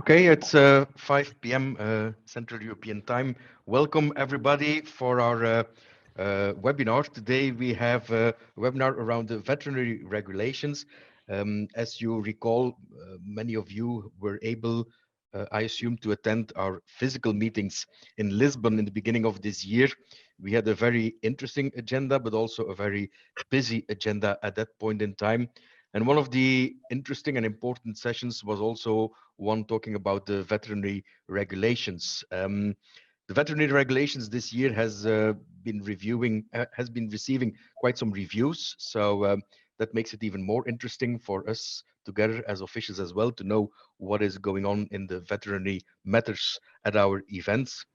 Okay, it's 5 p.m. Central European Time. Welcome everybody for our webinar. Today we have a webinar around the veterinary regulations. As you recall, many of you were able, I assume, to attend our physical meetings in Lisbon in the beginning of this year. We had a very interesting agenda, but also a very busy agenda at that point in time. And one of the interesting and important sessions was also one talking about the veterinary regulations. The veterinary regulations this year has been receiving quite some reviews. So that makes it even more interesting for us together as officials as well to know what is going on in the veterinary matters at our events.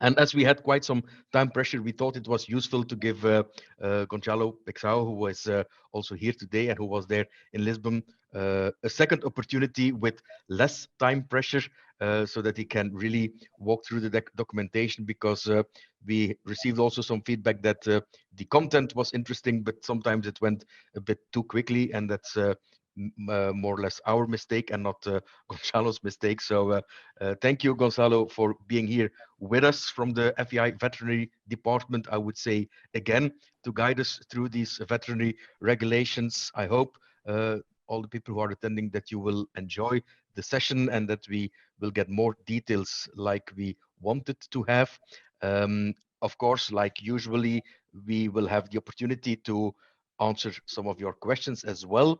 And as we had quite some time pressure, we thought it was useful to give Gonzalo Pexao, who was also here today and who was there in Lisbon, a second opportunity with less time pressure so that he can really walk through the documentation, because we received also some feedback that the content was interesting, but sometimes it went a bit too quickly, and that's more or less our mistake and not Gonzalo's mistake. So thank you, Gonzalo, for being here with us from the FEI Veterinary Department, I would say again, to guide us through these veterinary regulations. I hope all the people who are attending that you will enjoy the session and that we will get more details like we wanted to have. Of course, like usually, we will have the opportunity to answer some of your questions as well.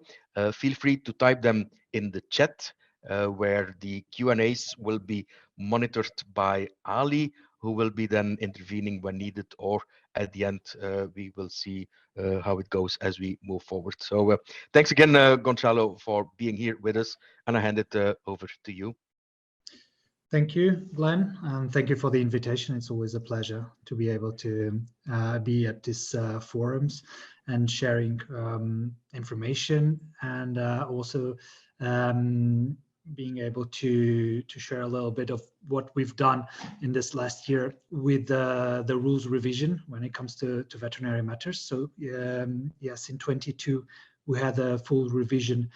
Feel free to type them in the chat, where the Q&As will be monitored by Ali, who will be then intervening when needed, or at the end, we will see how it goes as we move forward. So thanks again, Gonzalo, for being here with us, and I hand it over to you. Thank you, Glenn, and thank you for the invitation. It's always a pleasure to be able to be at these forums and sharing information, and also being able to share a little bit of what we've done in this last year with the rules revision when it comes to veterinary matters. So yes, in 22 we had a full revision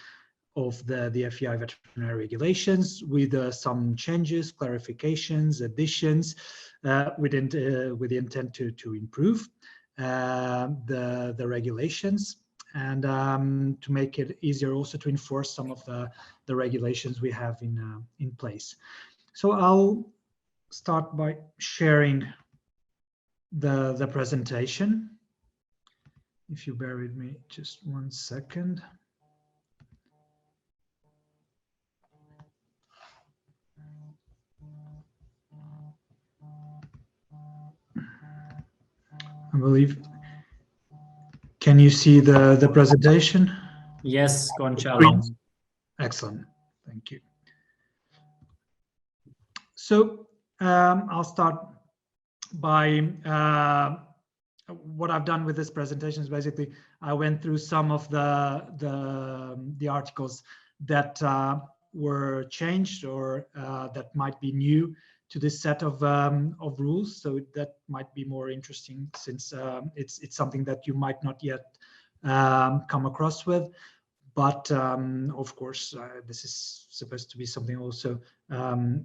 of the FEI veterinary regulations with some changes, clarifications, additions, with the intent to improve the regulations, and to make it easier also to enforce some of the regulations we have in place. So I'll start by sharing the presentation. If you bear with me just 1 second. I believe. Can you see the presentation? Yes, Gonzalo. Excellent, thank you. So I'll start by what I've done with this presentation is basically I went through some of the articles that were changed or that might be new to this set of rules, so that might be more interesting since it's something that you might not yet come across with. But of course, this is supposed to be something also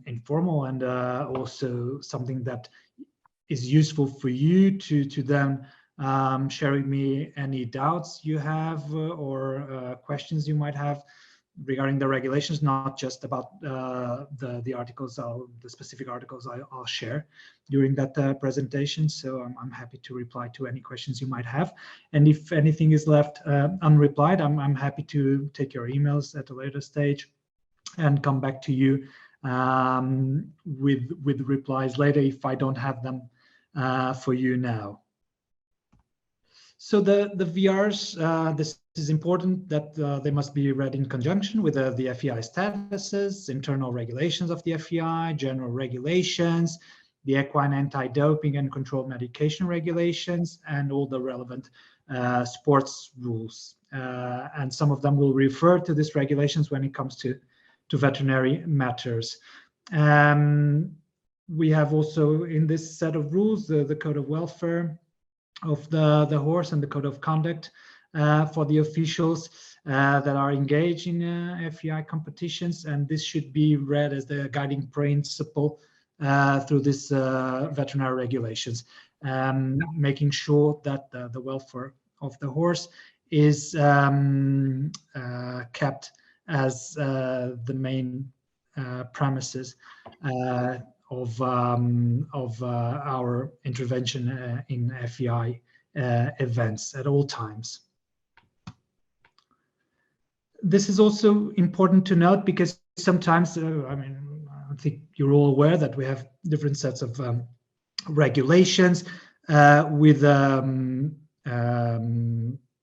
informal, and also something that is useful for you to then share with me any doubts you have or questions you might have regarding the regulations, not just about the articles, the specific articles I'll share during that presentation. So I'm happy to reply to any questions you might have. And if anything is left unreplied, I'm happy to take your emails at a later stage and come back to you with replies later if I don't have them for you now. So the VRs, this is important that they must be read in conjunction with the FEI statuses, internal regulations of the FEI, general regulations, the equine anti-doping and controlled medication regulations, and all the relevant sports rules. And some of them will refer to these regulations when it comes to veterinary matters. We have also in this set of rules the code of welfare of the horse and the code of conduct for the officials. that are engaged in FEI competitions, and this should be read as the guiding principle through this veterinary regulations, making sure that the welfare of the horse is kept as the main premises of our intervention in FEI events at all times. This is also important to note because sometimes, I think you're all aware that we have different sets of regulations with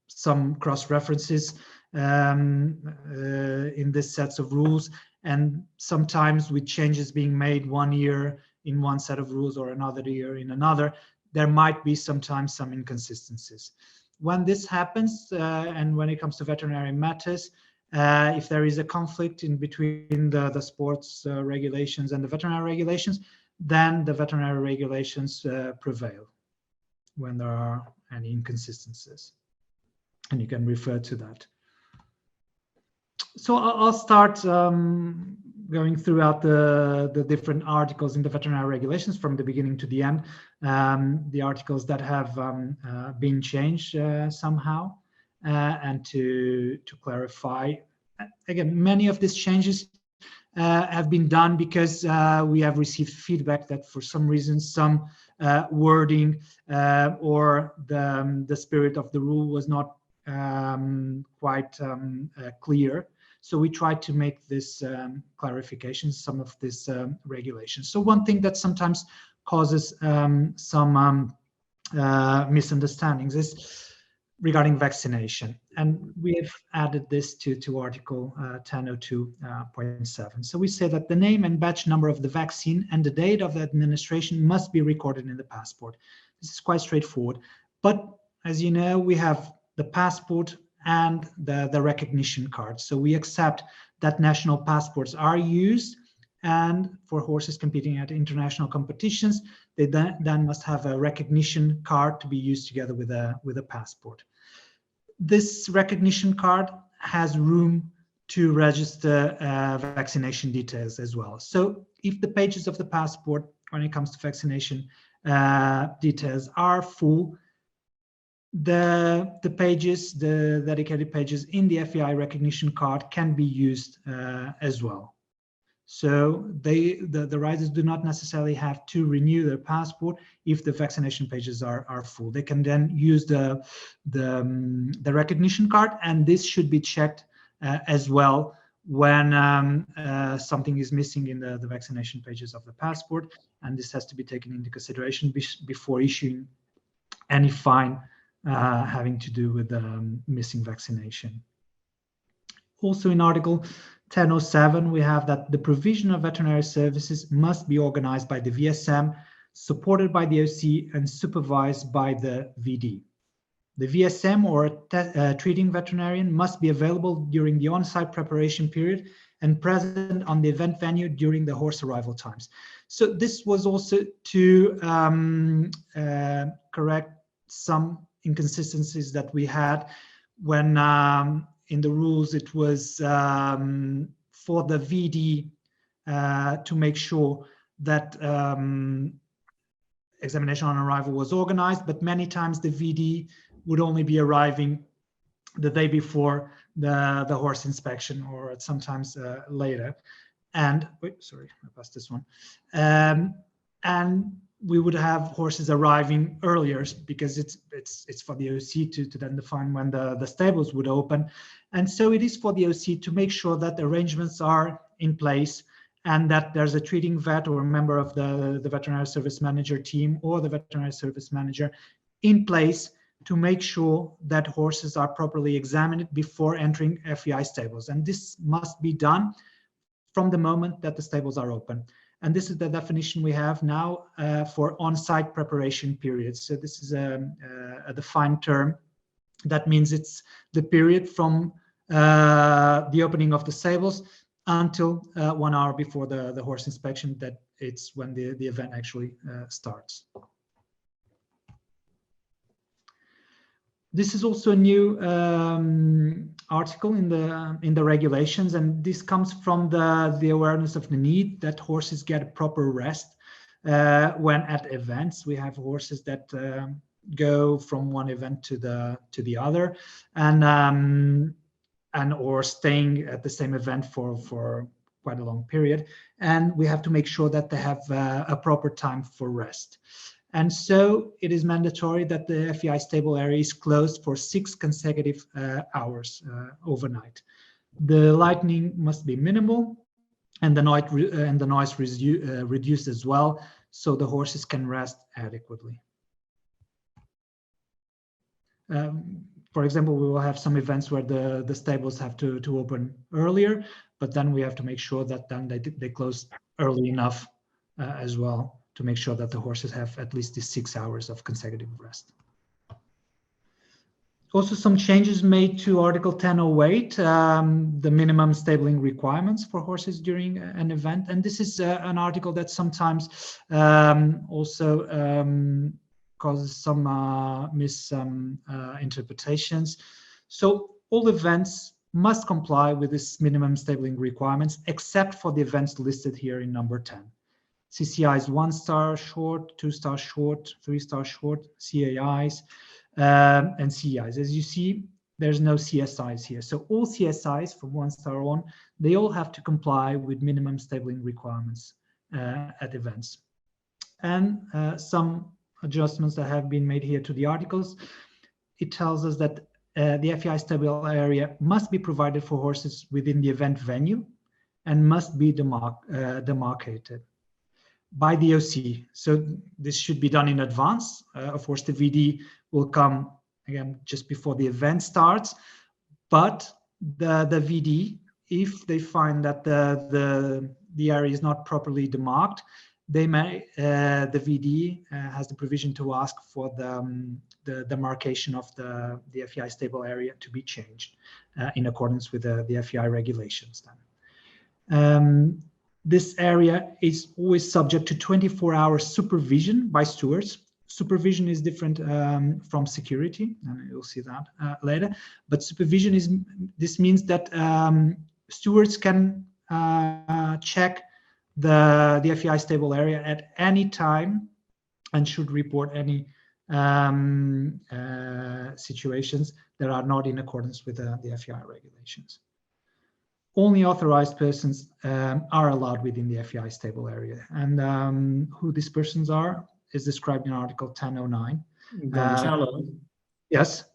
some cross references in this sets of rules, and sometimes with changes being made one year in one set of rules or another year in another, there might be sometimes some inconsistencies. When this happens, and when it comes to veterinary matters, if there is a conflict in between the sports regulations and the veterinary regulations, then the veterinary regulations prevail when there are any inconsistencies. And you can refer to that. So I'll start going throughout the different articles in the veterinary regulations from the beginning to the end, the articles that have been changed somehow, and to clarify. Again, many of these changes have been done because we have received feedback that for some reason some wording or the spirit of the rule was not quite clear. So we tried to make this clarification, some of this regulations. So one thing that sometimes causes some misunderstandings is regarding vaccination. And we have added this to Article 1002.7. So we say that the name and batch number of the vaccine and the date of the administration must be recorded in the passport. This is quite straightforward. But as you know, we have the passport and the recognition card. So we accept that national passports are used, and for horses competing at international competitions, they then must have a recognition card to be used together with a passport. This recognition card has room to register vaccination details as well. So if the pages of the passport, when it comes to vaccination details, are full, the pages, the dedicated pages in the FEI recognition card can be used as well. So the riders do not necessarily have to renew their passport if the vaccination pages are full. They can then use the recognition card, and this should be checked as well when something is missing in the vaccination pages of the passport, and this has to be taken into consideration before issuing any fine having to do with missing vaccination. Also in Article 1007, we have that the provision of veterinary services must be organized by the VSM, supported by the OC, and supervised by the VD. The VSM or treating veterinarian must be available during the on-site preparation period and present on the event venue during the horse arrival times. So this was also to correct some inconsistencies that we had when in the rules it was for the VD to make sure that examination on arrival was organized, but many times the VD would only be arriving the day before the horse inspection, or sometimes later. And wait, sorry, I passed this one. And we would have horses arriving earlier because it's for the OC to then define when the stables would open. And so it is for the OC to make sure that arrangements are in place and that there's a treating vet or a member of the veterinary service manager team or the veterinary service manager in place to make sure that horses are properly examined before entering FEI stables. And this must be done from the moment that the stables are open. And this is the definition we have now for on-site preparation periods. So this is a defined term. That means it's the period from the opening of the stables until 1 hour before the horse inspection, that it's when the event actually starts. This is also a new article in the regulations, and this comes from the awareness of the need that horses get a proper rest when at events. We have horses that go from one event to the other, and or staying at the same event for quite a long period, and we have to make sure that they have a proper time for rest. And so it is mandatory that the FEI stable area is closed for 6 consecutive hours overnight. The lighting must be minimal, and the noise reduced as well, so the horses can rest adequately. For example, we will have some events where the stables have to open earlier, but then we have to make sure that then they close early enough as well, to make sure that the horses have at least these 6 hours of consecutive rest. Also, some changes made to Article 1008, the minimum stabling requirements for horses during an event. And this is an article that sometimes also causes some misinterpretations. So all events must comply with this minimum stabling requirements, except for the events listed here in number 10. CCIs 1-star short, 2-star short, 3-star short, CAIs, and CEIs. As you see, there's no CSIs here. So all CSIs from 1-star on, they all have to comply with minimum stabling requirements at events. And some adjustments that have been made here to the articles. It tells us that the FEI stable area must be provided for horses within the event venue and must be demarcated by the OC. So this should be done in advance. Of course, the VD will come again just before the event starts, but the VD, if they find that the area is not properly demarked, they may the VD has the provision to ask for the demarcation of the FEI stable area to be changed in accordance with the FEI regulations. Then. This area is always subject to 24-hour supervision by stewards. Supervision is different from security, and you'll see that later. But supervision this means that stewards can check the FEI stable area at any time and should report any situations that are not in accordance with the FEI regulations. Only authorized persons are allowed within the FEI stable area, and who these persons are is described in Article 1009. Gonçalo, yes.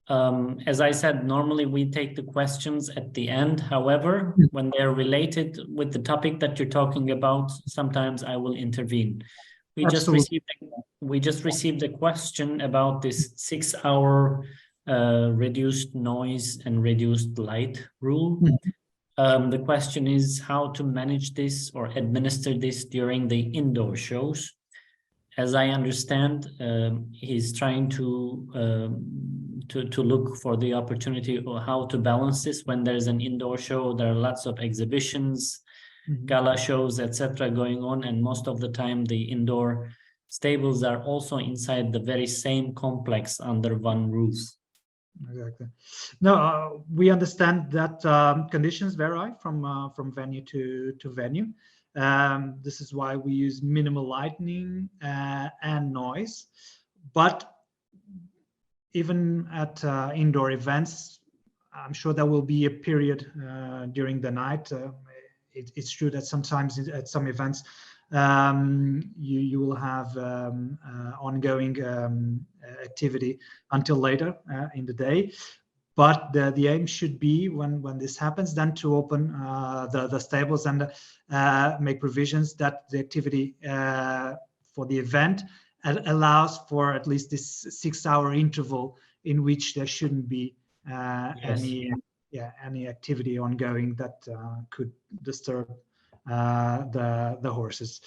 As I said, normally we take the questions at the end. However, when they're related with the topic that you're talking about, sometimes I will intervene. We just received a question about this 6-hour reduced noise and reduced light rule. The question is how to manage this or administer this during the indoor shows. As I understand, he's trying to look for the opportunity or how to balance this when there's an indoor show. There are lots of exhibitions, gala shows, etc. going on, and most of the time the indoor stables are also inside the very same complex under one roof. Exactly. No, we understand that conditions vary from venue to venue. This is why we use minimal lighting and noise. But even at indoor events, I'm sure there will be a period during the night. It's true that sometimes at some events you will have ongoing activity until later in the day, but the aim should be when this happens then to open the stables and make provisions that the activity for the event allows for at least this 6-hour interval in which there shouldn't be any activity ongoing that could disturb the horses.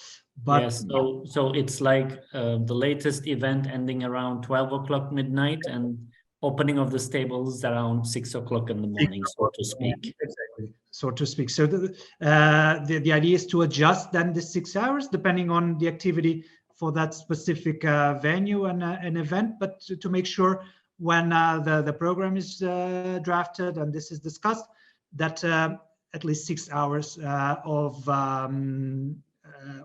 But yes, so it's like the latest event ending around 12 o'clock midnight and opening of the stables around 6 o'clock in the morning, so to speak. Exactly, so to speak. So the idea is to adjust then the 6 hours depending on the activity for that specific venue and an event, but to make sure when the program is drafted and this is discussed, that at least 6 hours of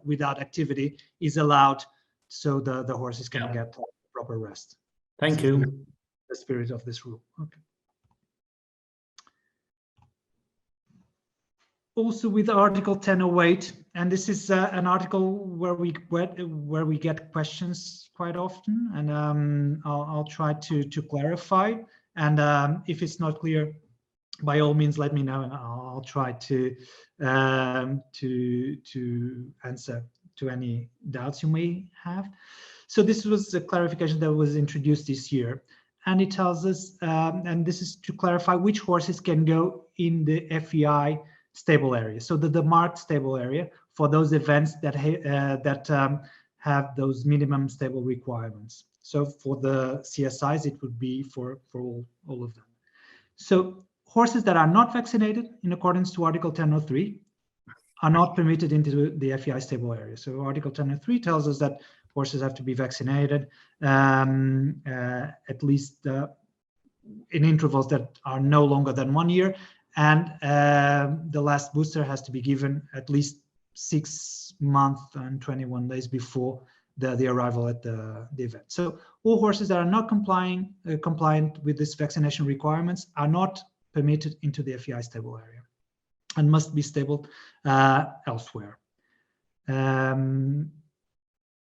without activity is allowed, so the horses can get proper rest. Thank you. The spirit of this rule. Okay. Also with Article 1008, and this is an article where we get questions quite often, and I'll try to clarify. And if it's not clear, by all means, let me know, and I'll try to answer to any doubts you may have. So this was a clarification that was introduced this year, and it tells us, and this is to clarify which horses can go in the FEI stable area. So the marked stable area for those events that have those minimum stable requirements. So for the CSIs, it would be for all of them. So horses that are not vaccinated in accordance to Article 1003 are not permitted into the FEI stable area. So Article 1003 tells us that horses have to be vaccinated at least in intervals that are no longer than 1 year, and the last booster has to be given at least 6 months and 21 days before the arrival at the event. So all horses that are not compliant with this vaccination requirements are not permitted into the FEI stable area and must be stabled elsewhere.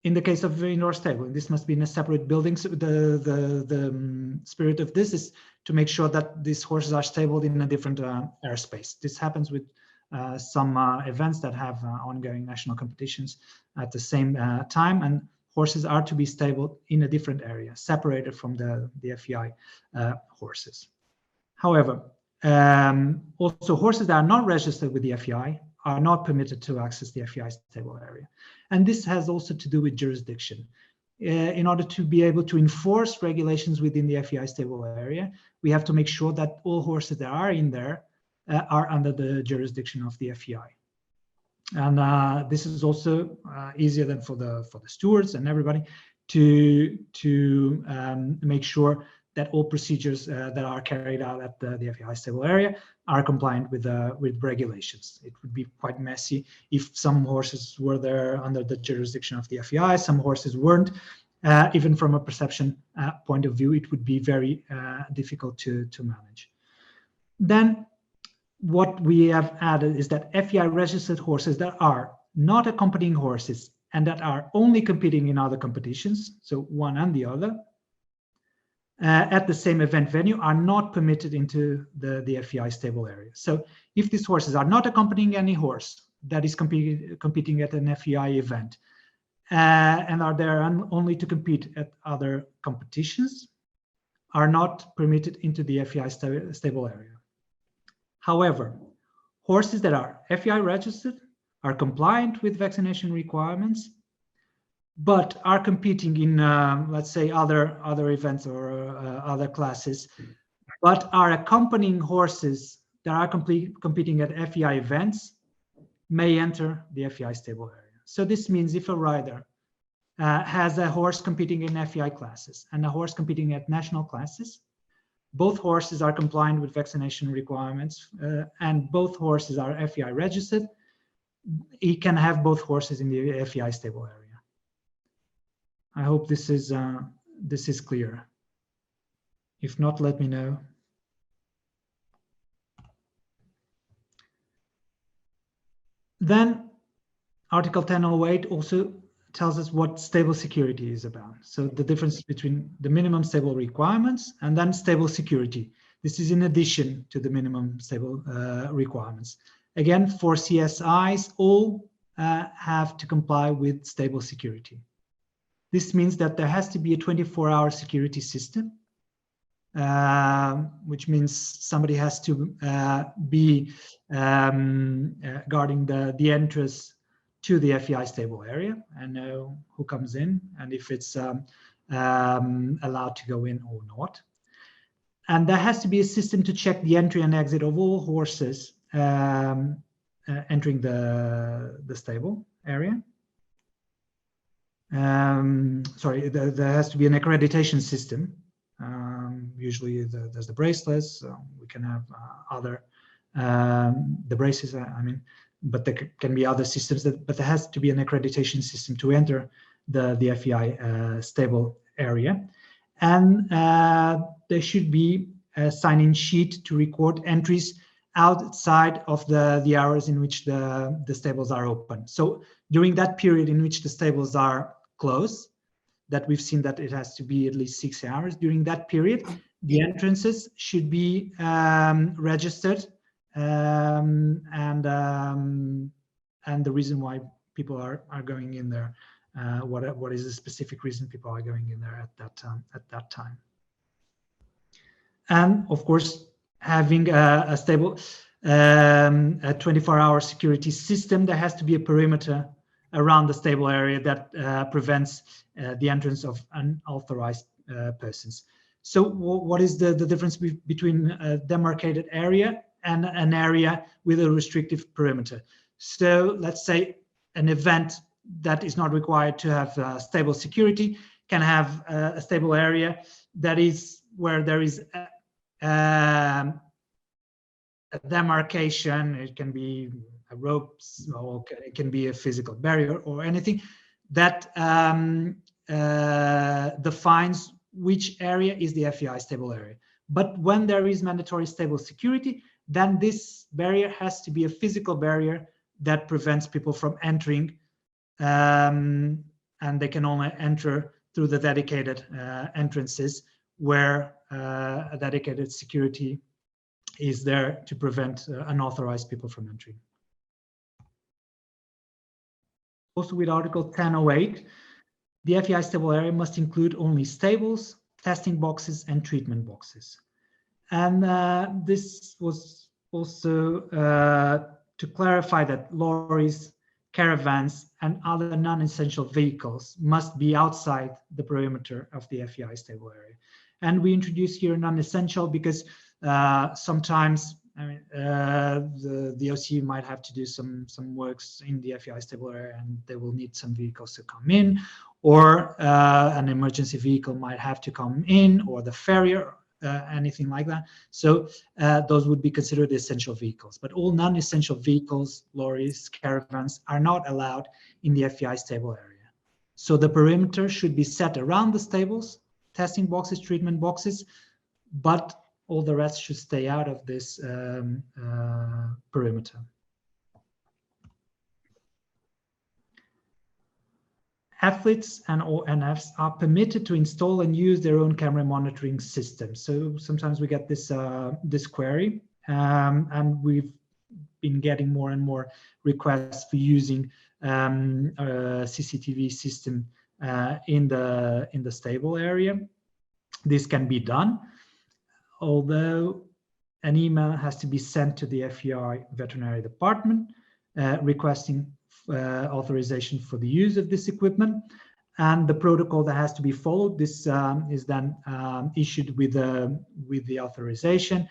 In the case of indoor stabling, this must be in a separate building. So the spirit of this is to make sure that these horses are stabled in a different airspace. This happens with some events that have ongoing national competitions at the same time, and horses are to be stabled in a different area, separated from the FEI horses. However, also horses that are not registered with the FEI are not permitted to access the FEI stable area. And this has also to do with jurisdiction. In order to be able to enforce regulations within the FEI stable area, we have to make sure that all horses that are in there are under the jurisdiction of the FEI. And this is also easier than for the stewards and everybody to make sure that all procedures that are carried out at the FEI stable area are compliant with regulations. It would be quite messy if some horses were there under the jurisdiction of the FEI, some horses weren't. Even from a perception point of view, it would be very difficult to manage. Then what we have added is that FEI registered horses that are not accompanying horses and that are only competing in other competitions, so one and the other, at the same event venue are not permitted into the FEI stable area. So if these horses are not accompanying any horse that is competing at an FEI event and are there only to compete at other competitions, are not permitted into the FEI stable area. However, horses that are FEI registered, are compliant with vaccination requirements, but are competing in, let's say, other events or other classes, but are accompanying horses that are competing at FEI events, may enter the FEI stable area. So this means if a rider has a horse competing in FEI classes and a horse competing at national classes, both horses are compliant with vaccination requirements and both horses are FEI registered, he can have both horses in the FEI stable area. I hope this is clear. If not, let me know. Then Article 1008 also tells us what stable security is about. So the difference between the minimum stable requirements and then stable security. This is in addition to the minimum stable requirements. Again, for CSIs, all have to comply with stable security. This means that there has to be a 24-hour security system, which means somebody has to be guarding the entrance to the FEI stable area and know who comes in and if it's allowed to go in or not. And there has to be a system to check the entry and exit of all horses entering the stable area. Sorry, there has to be an accreditation system usually there's the bracelets. We can have other the braces. I mean, but there can be other systems but there has to be an accreditation system to enter the FEI stable area, and there should be a sign-in sheet to record entries outside of the hours in which the stables are open. So during that period in which the stables are closed, that we've seen that it has to be at least 6 hours. During that period, the entrances should be registered, and the reason why people are going in there. What is the specific reason people are going in there at that time? And of course, having a stable, a 24-hour security system, there has to be a perimeter around the stable area that prevents the entrance of unauthorized persons. So what is the difference between a demarcated area and an area with a restrictive perimeter? So let's say an event that is not required to have stable security can have a stable area that is where there is a demarcation. It can be a ropes, or it can be a physical barrier or anything that defines which area is the FEI stable area. But when there is mandatory stable security, then this barrier has to be a physical barrier that prevents people from entering, and they can only enter through the dedicated entrances where a dedicated security is there to prevent unauthorized people from entering. Also with Article 1008, the FEI stable area must include only stables, testing boxes, and treatment boxes. And this was also to clarify that lorries, caravans, and other non-essential vehicles must be outside the perimeter of the FEI stable area. And we introduce here non-essential because sometimes the OC might have to do some works in the FEI stable area, and they will need some vehicles to come in, or an emergency vehicle might have to come in, or the farrier, anything like that. So those would be considered essential vehicles. But all non-essential vehicles, lorries, caravans, are not allowed in the FEI stable area. So the perimeter should be set around the stables, testing boxes, treatment boxes, but all the rest should stay out of this perimeter. Athletes and ONFs are permitted to install and use their own camera monitoring system. So sometimes we get this query, and we've been getting more and more requests for using a CCTV system in the stable area. This can be done, although an email has to be sent to the FEI veterinary department requesting authorization for the use of this equipment, and the protocol that has to be followed. This is then issued with the authorization.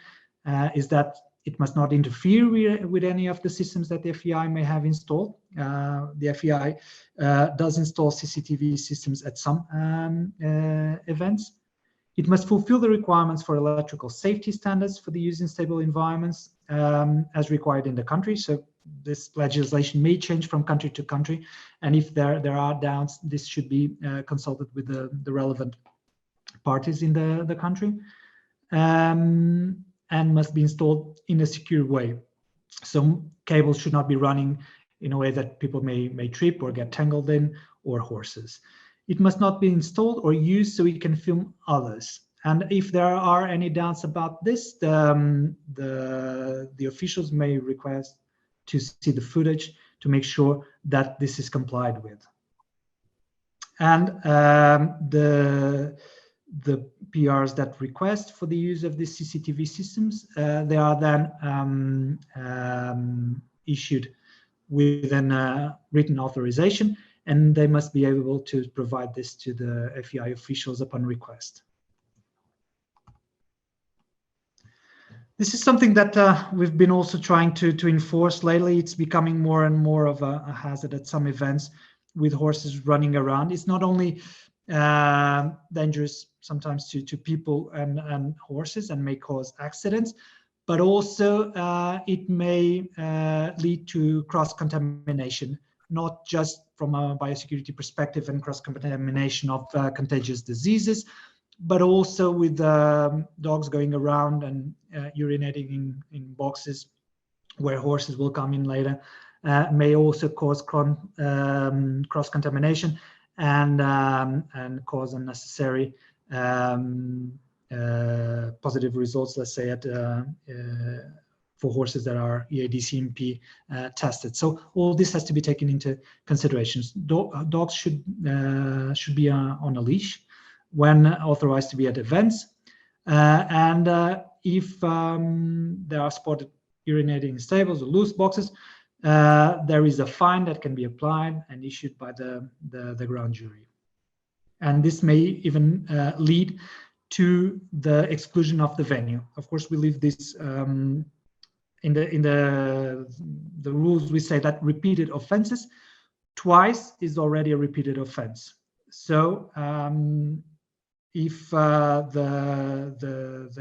Is that it must not interfere with any of the systems that the FEI may have installed. The FEI does install CCTV systems at some events. It must fulfill the requirements for electrical safety standards for the use in stable environments as required in the country. So this legislation may change from country to country, and if there are doubts, this should be consulted with the relevant parties in the country, and must be installed in a secure way. So cables should not be running in a way that people may trip or get tangled in, or horses. It must not be installed or used so it can film others. And if there are any doubts about this, the officials may request to see the footage to make sure that this is complied with. And the PRs that request for the use of these CCTV systems, they are then issued with a written authorization, and they must be able to provide this to the FEI officials upon request. This is something that we've been also trying to enforce lately. It's becoming more and more of a hazard at some events with horses running around. It's not only dangerous sometimes to people and horses, and may cause accidents. But also it may lead to cross-contamination, not just from a biosecurity perspective and cross-contamination of contagious diseases, but also with dogs going around and urinating in boxes where horses will come in later, may also cause cross-contamination and cause unnecessary positive results, let's say, for horses that are EAD-CMP tested. So all this has to be taken into considerations. Dogs should be on a leash when authorized to be at events, and if they are spotted urinating in stables or loose boxes, there is a fine that can be applied and issued by the ground jury, and this may even lead to the exclusion of the venue. Of course, we leave this in the rules. We say that repeated offenses, twice is already a repeated offense. So if the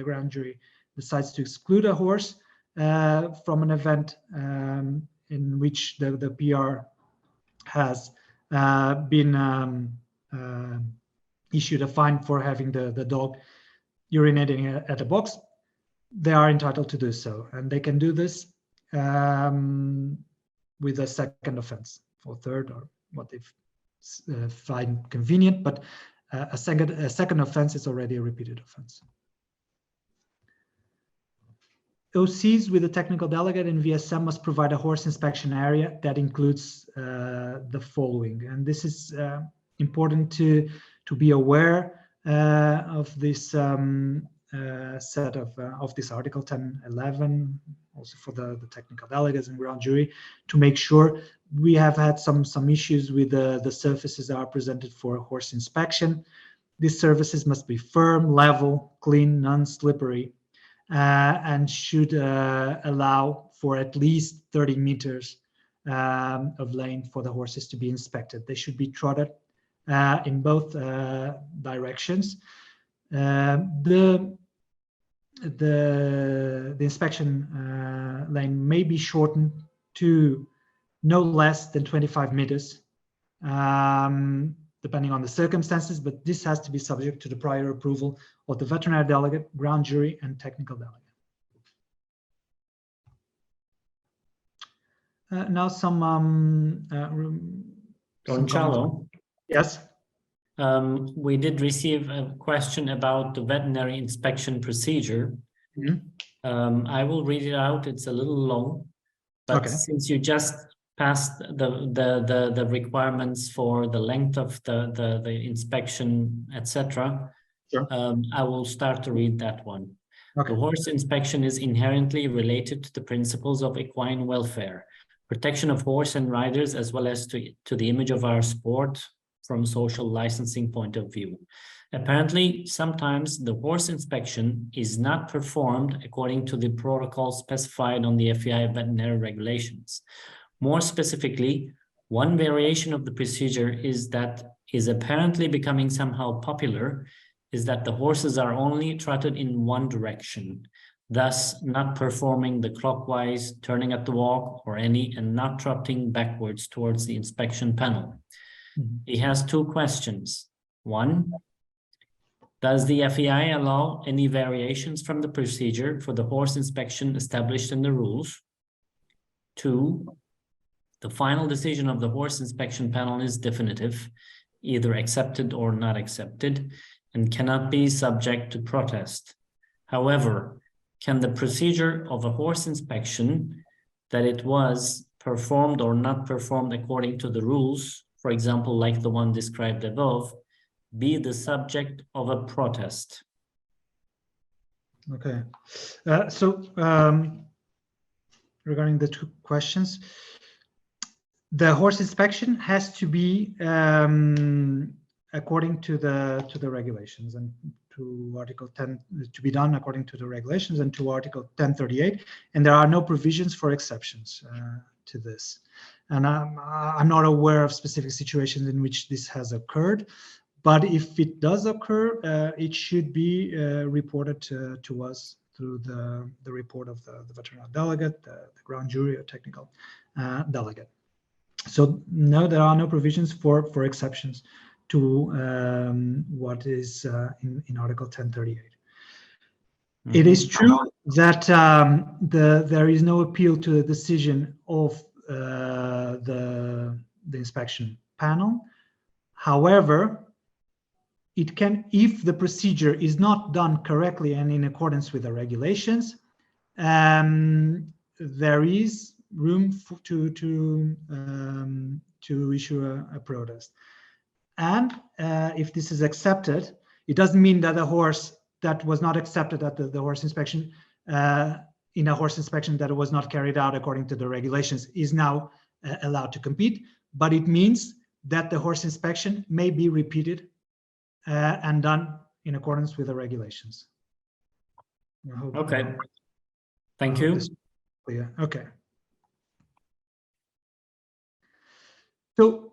ground jury decides to exclude a horse from an event in which the PR has been issued a fine for having the dog urinating at a box, they are entitled to do so, and they can do this with a second offense or third, or what they find convenient. But a second offense is already a repeated offense. OCs with a technical delegate in VSM must provide a horse inspection area that includes the following, and this is important to be aware of this set of this Article 10.11, also for the technical delegates and ground jury, to make sure. We have had some issues with the surfaces that are presented for horse inspection. These surfaces must be firm, level, clean, non-slippery, and should allow for at least 30 meters of lane for the horses to be inspected. They should be trotted in both directions. The inspection lane may be shortened to no less than 25 meters, depending on the circumstances, but this has to be subject to the prior approval of the veterinary delegate, ground jury, and technical delegate. Now some Gonçalo, yes. We did receive a question about the veterinary inspection procedure. Mm-hmm. I will read it out. It's a little long, but since you just passed the requirements for the length of the inspection, etc., sure. I will start to read that one. Okay. The horse inspection is inherently related to the principles of equine welfare, protection of horse and riders, as well as to the image of our sport from social licensing point of view. Apparently, sometimes the horse inspection is not performed according to the protocol specified on the FEI veterinary regulations. More specifically, one variation of the procedure is apparently becoming somehow popular, is that the horses are only trotted in one direction, thus not performing the clockwise, turning at the walk or any, and not trotting backwards towards the inspection panel. Mm-hmm. He has two questions. One, does the FEI allow any variations from the procedure for the horse inspection established in the rules? Two, the final decision of the horse inspection panel is definitive, either accepted or not accepted, and cannot be subject to protest. However, can the procedure of a horse inspection, that it was performed or not performed according to the rules, for example, like the one described above, be the subject of a protest? Okay. Regarding the two questions, the horse inspection has to be according to the regulations, and to Article 10 to be done according to the regulations, and to Article 1038, and there are no provisions for exceptions to this. And I'm not aware of specific situations in which this has occurred, But if it does occur, it should be reported to us through the report of the veterinary delegate, the ground jury or technical delegate. So no, there are no provisions for exceptions to what is in Article 1038. Mm-hmm. It is true that there is no appeal to the decision of the inspection panel. However, it can, if the procedure is not done correctly and in accordance with the regulations, there is room to issue a protest. And if this is accepted, it doesn't mean that a horse that was not accepted at the horse inspection, in a horse inspection that was not carried out according to the regulations, is now allowed to compete, but it means that the horse inspection may be repeated and done in accordance with the regulations. Okay. Thank you. Yeah. Okay. So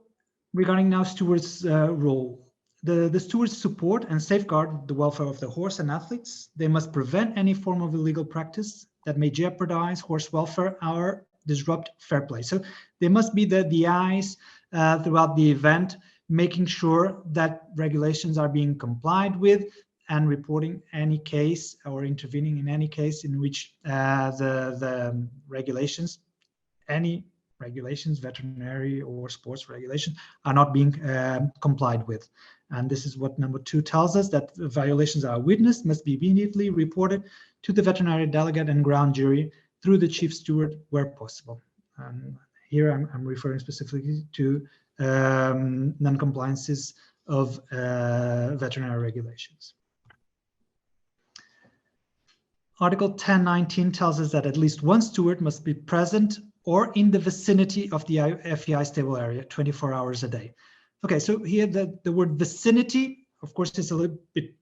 regarding now stewards' role, the stewards support and safeguard the welfare of the horse and athletes. They must prevent any form of illegal practice that may jeopardize horse welfare or disrupt fair play. So they must be the eyes throughout the event, making sure that regulations are being complied with and reporting any case or intervening in any case in which the regulations, any regulations, veterinary or sports regulations, are not being complied with. And this is what number 2 tells us, that violations are witnessed, must be immediately reported to the veterinary delegate and ground jury through the chief steward where possible. Here I'm referring specifically to non-compliances of veterinary regulations. Article 1019 tells us that at least one steward must be present or in the vicinity of the FEI stable area 24 hours a day. Okay, so here the word vicinity, of course, is a little bit,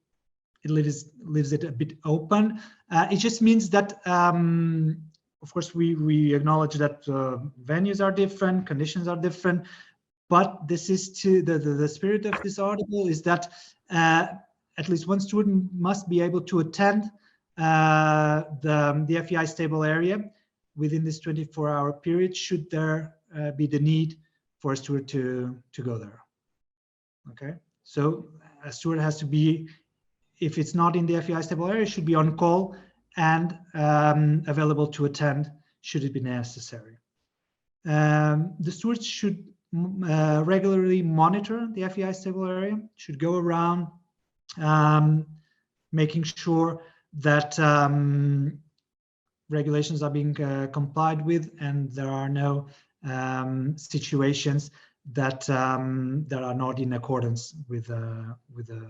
it leaves it a bit open. It just means that, of course, we acknowledge that venues are different, conditions are different, but this is to the spirit of this article is that at least one student must be able to attend the FEI stable area within this 24-hour period, should there be the need for a steward to go there. Okay, so a steward has to be, if it's not in the FEI stable area, should be on call and available to attend should it be necessary. The stewards should regularly monitor the FEI stable area, should go around making sure that regulations are being complied with and there are no situations that are not in accordance with the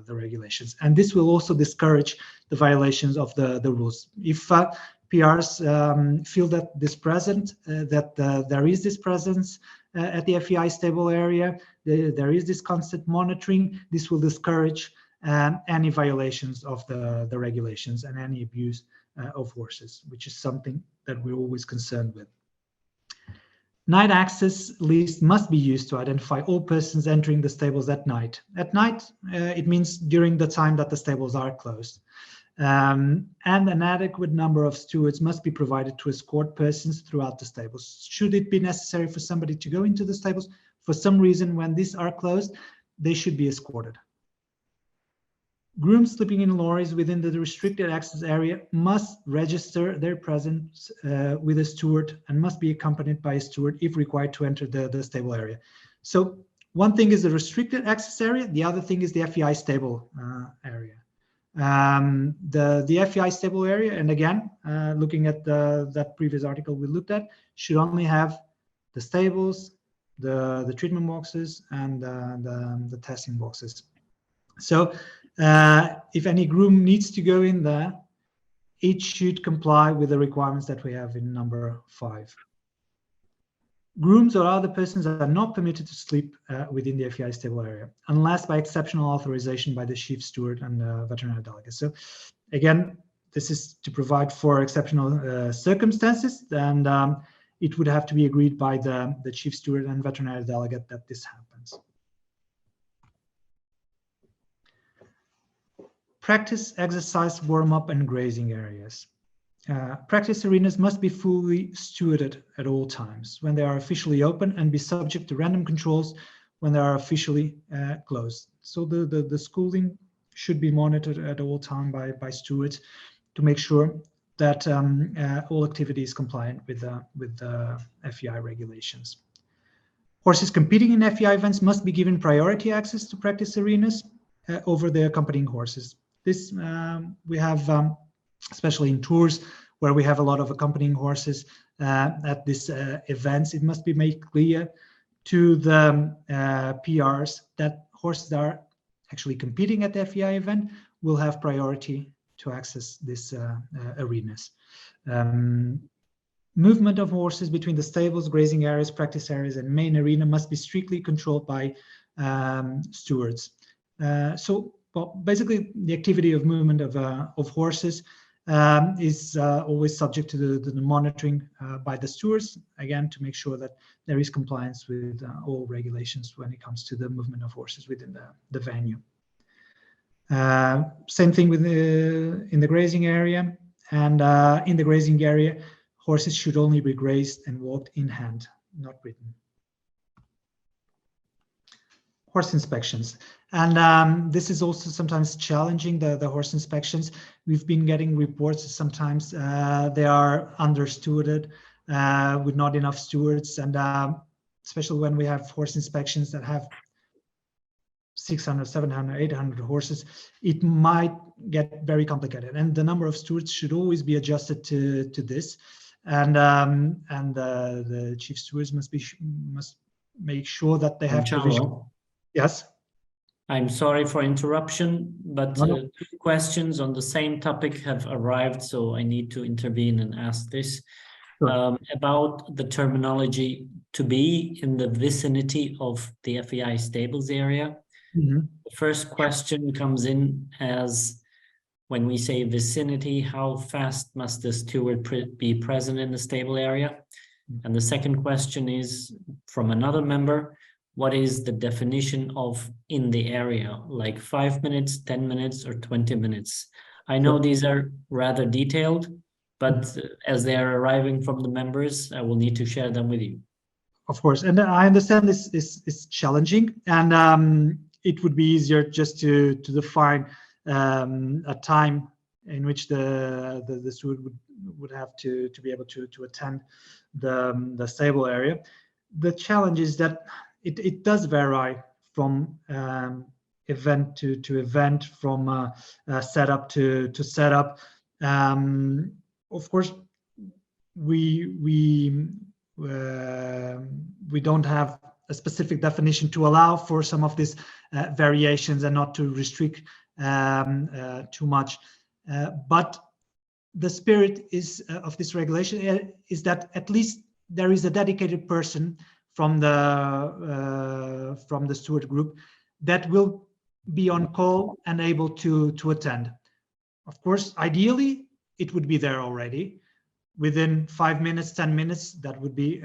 regulations. And this will also discourage the violations of the rules. If PRs feel that there is this presence at the FEI stable area, there is this constant monitoring, this will discourage any violations of the regulations and any abuse of horses, which is something that we're always concerned with. Night access list must be used to identify all persons entering the stables at night. At night, it means during the time that the stables are closed. And an adequate number of stewards must be provided to escort persons throughout the stables. Should it be necessary for somebody to go into the stables, for some reason when these are closed, they should be escorted. Grooms sleeping in lorries within the restricted access area must register their presence with a steward and must be accompanied by a steward if required to enter the stable area. So one thing is the restricted access area, the other thing is the FEI stable area. The FEI stable area, and again, looking at that previous article we looked at, should only have the stables, the treatment boxes, and the testing boxes. So if any groom needs to go in there, it should comply with the requirements that we have in number 5. Grooms or other persons are not permitted to sleep within the FEI stable area, unless by exceptional authorization by the chief steward and veterinary delegate. So again, this is to provide for exceptional circumstances, and it would have to be agreed by the chief steward and veterinary delegate that this happens. Practice, exercise, warm-up, and grazing areas. Practice arenas must be fully stewarded at all times when they are officially open and be subject to random controls when they are officially closed. So the schooling should be monitored at all time by stewards to make sure that all activity is compliant with the FEI regulations. Horses competing in FEI events must be given priority access to practice arenas over the accompanying horses. This we have, especially in tours where we have a lot of accompanying horses at these events. It must be made clear to the PRs that horses that are actually competing at the FEI event will have priority to access these arenas. Movement of horses between the stables, grazing areas, practice areas, and main arena must be strictly controlled by stewards. Well, basically, the activity of movement of horses is always subject to the monitoring by the stewards, again, to make sure that there is compliance with all regulations when it comes to the movement of horses within the venue. Same thing with in the grazing area, and in the grazing area, horses should only be grazed and walked in hand, not ridden. Horse inspections. And this is also sometimes challenging, the horse inspections. We've been getting reports that sometimes they are under-stewarded with not enough stewards, and especially when we have horse inspections that have 600, 700, 800 horses, it might get very complicated. And the number of stewards should always be adjusted to this. And the chief stewards must make sure that they have provision. Yes. I'm sorry for interruption, but two questions on the same topic have arrived, so I need to intervene and ask this. Sure. About the terminology to be in the vicinity of the FEI stables area. Mm-hmm. The first question comes in as, when we say vicinity, how fast must the steward be present in the stable area? And the second question is from another member, what is the definition of in the area, like 5 minutes, 10 minutes, or 20 minutes? I know these are rather detailed, but as they are arriving from the members, I will need to share them with you. Of course, and I understand this is challenging, and it would be easier just to define a time in which the steward would have to be able to attend the stable area. The challenge is that it does vary from event to event, from setup to setup. Of course, we don't have a specific definition to allow for some of these variations and not to restrict too much. But the spirit of this regulation is that at least there is a dedicated person from the steward group that will be on call and able to attend. Of course, ideally, it would be there already. Within 5 minutes, 10 minutes, that would be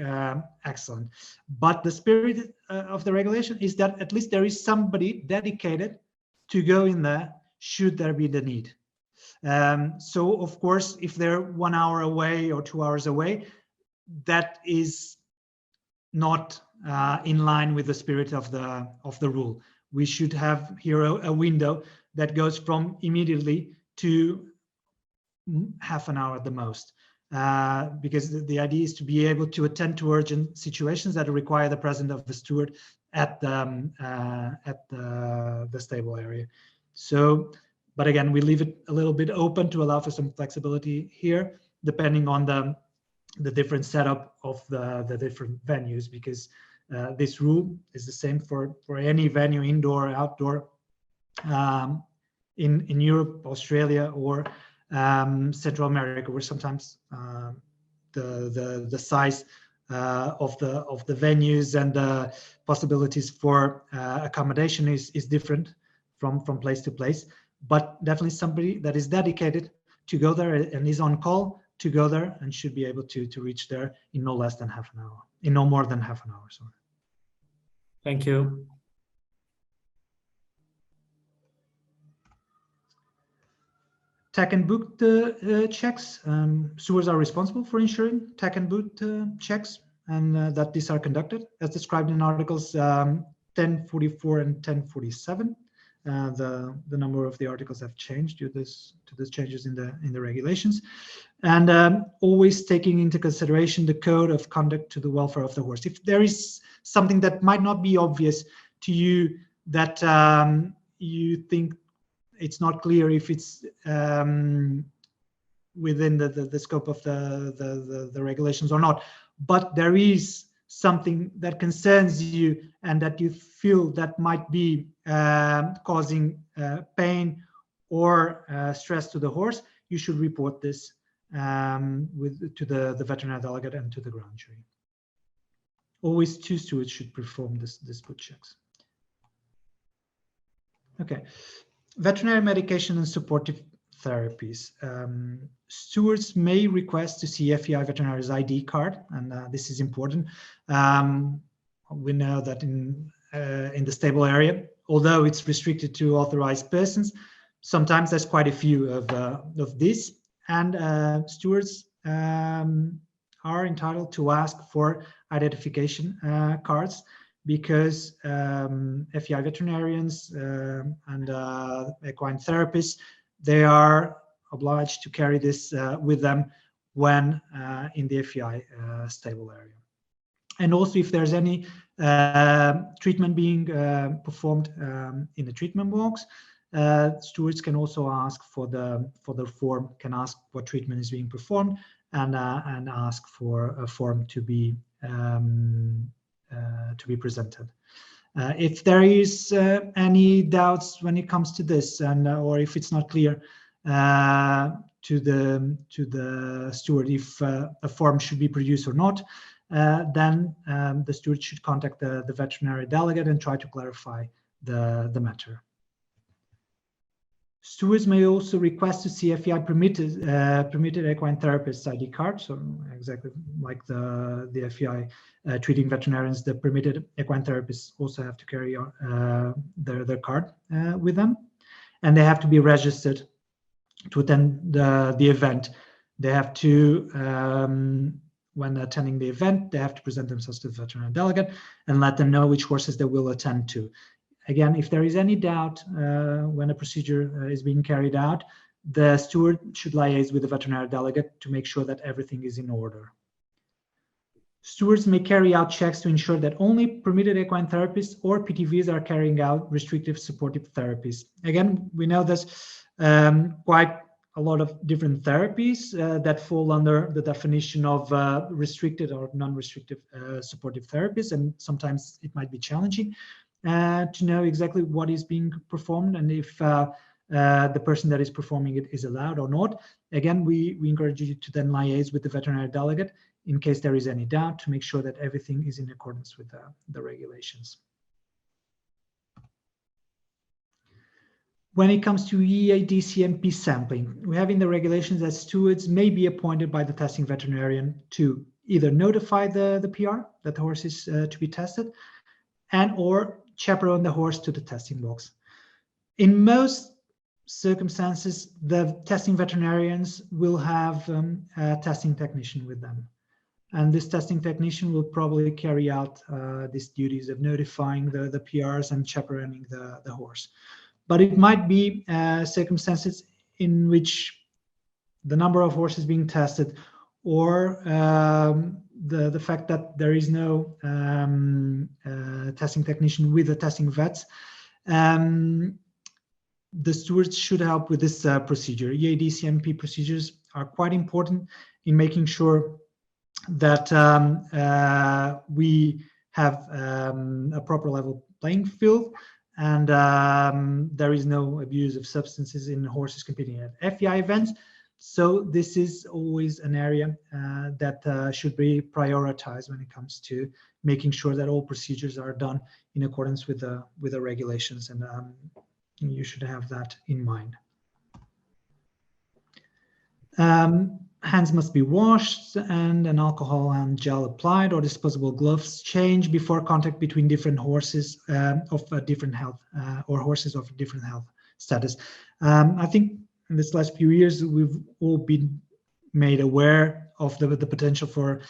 excellent. But the spirit of the regulation is that at least there is somebody dedicated to go in there should there be the need. So, of course, if they're 1 hour away or 2 hours away, that is not in line with the spirit of the rule. We should have here a window that goes from immediately to half an hour at the most, because the idea is to be able to attend to urgent situations that require the presence of the steward at the stable area. So, but again, we leave it a little bit open to allow for some flexibility here, depending on the different setup of the different venues, because this rule is the same for any venue, indoor, outdoor, in Europe, Australia, or Central America, where sometimes the size of the venues and the possibilities for accommodation is different from place to place. But definitely somebody that is dedicated to go there and is on call to go there and should be able to reach there in no less than half an hour, in no more than half an hour. Sorry. Thank you. tech and boot checks. Stewards are responsible for ensuring tech and boot checks, and that these are conducted as described in articles 1044 and 1047. The number of the articles have changed due to these changes in the regulations, and always taking into consideration the code of conduct to the welfare of the horse. If there is something that might not be obvious to you, that you think it's not clear if it's within the scope of the regulations or not, but there is something that concerns you and that you feel that might be causing pain or stress to the horse, you should report this to the veterinary delegate and to the ground jury. Always 2 stewards should perform this boot checks. Okay, veterinary medication and supportive therapies. Stewards may request to see FEI veterinary's ID card, and this is important. We know that in the stable area, although it's restricted to authorized persons, sometimes there's quite a few of these, and stewards are entitled to ask for identification cards, because FEI veterinarians and equine therapists, they are obliged to carry this with them when in the FEI stable area. And also, if there's any treatment being performed in the treatment box, stewards can also ask for the form, can ask what treatment is being performed, and ask for a form to be presented. If there is any doubts when it comes to this, and or if it's not clear to the steward if a form should be produced or not, then the steward should contact the veterinary delegate and try to clarify the matter. Stewards may also request to see FEI permitted equine therapist ID card. So exactly like the FEI treating veterinarians, the permitted equine therapists also have to carry their card with them, and they have to be registered to attend the event. They have to, when attending the event, they have to present themselves to the veterinary delegate and let them know which horses they will attend to. Again, if there is any doubt when a procedure is being carried out, the steward should liaise with the veterinary delegate to make sure that everything is in order. Stewards may carry out checks to ensure that only permitted equine therapists or PTVs are carrying out restrictive supportive therapies. Again, we know there's quite a lot of different therapies that fall under the definition of restricted or non-restrictive supportive therapies, and sometimes it might be challenging to know exactly what is being performed and if the person that is performing it is allowed or not. Again, we encourage you to then liaise with the veterinary delegate in case there is any doubt, to make sure that everything is in accordance with the regulations. When it comes to EADCMP sampling, we have in the regulations that stewards may be appointed by the testing veterinarian to either notify the PR that the horse is to be tested, and or chaperone the horse to the testing box. In most circumstances, the testing veterinarians will have a testing technician with them. And this testing technician will probably carry out these duties of notifying the PRs and chaperoning the horse. But it might be circumstances in which the number of horses being tested, or the fact that there is no testing technician with the testing vets, the stewards should help with this procedure. EADCMP procedures are quite important in making sure that we have a proper level playing field, and there is no abuse of substances in horses competing at FEI events. So this is always an area that should be prioritized when it comes to making sure that all procedures are done in accordance with the regulations, and you should have that in mind. Hands must be washed and an alcohol and gel applied, or disposable gloves changed before contact between different horses of different health or horses of different health status. I think in this last few years, we've all been made aware of the potential for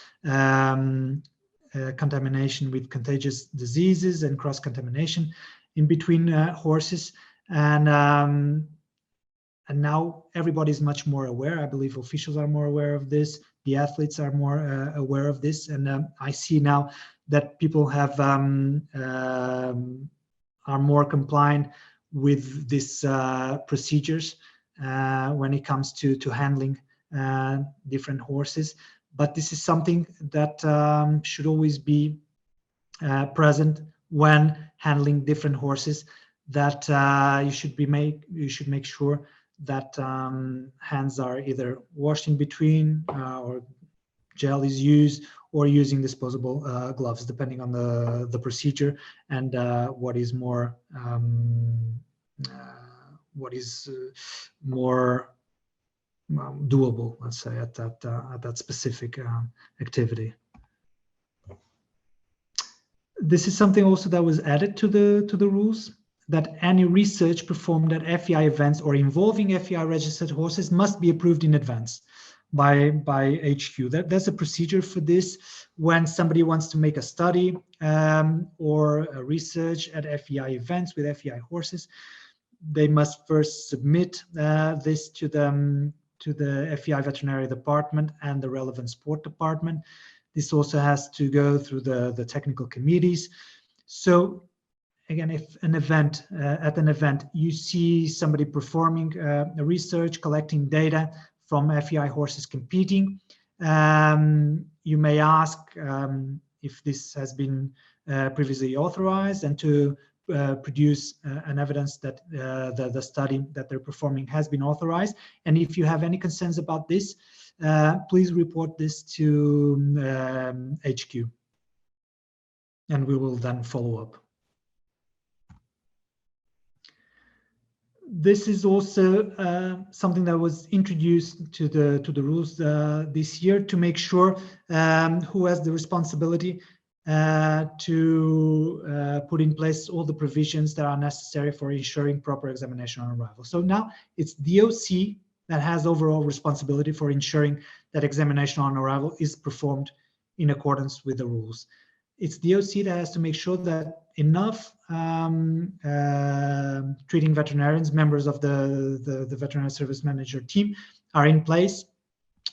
contamination with contagious diseases and cross-contamination in between horses. And now everybody is much more aware. I believe officials are more aware of this. The athletes are more aware of this. And I see now that people have are more compliant with these procedures when it comes to handling different horses. But this is something that should always be present when handling different horses. That you should make sure that hands are either washed in between or gel is used, or using disposable gloves, depending on the procedure and what is more doable, let's say, at that specific activity. This is something also that was added to the rules, that any research performed at FEI events or involving FEI registered horses must be approved in advance by HQ. There's a procedure for this. When somebody wants to make a study or a research at FEI events with FEI horses, they must first submit this to the FEI veterinary department and the relevant sport department. This also has to go through the technical committees. So again, if at an event you see somebody performing a research, collecting data from FEI horses competing, you may ask if this has been previously authorized, and to produce an evidence that the study that they're performing has been authorized. And if you have any concerns about this, please report this to HQ, and we will then follow up. This is also something that was introduced to the rules this year, to make sure who has the responsibility to put in place all the provisions that are necessary for ensuring proper examination on arrival. So now it's DOC that has overall responsibility for ensuring that examination on arrival is performed in accordance with the rules. It's DOC that has to make sure that enough treating veterinarians, members of the veterinary service manager team, are in place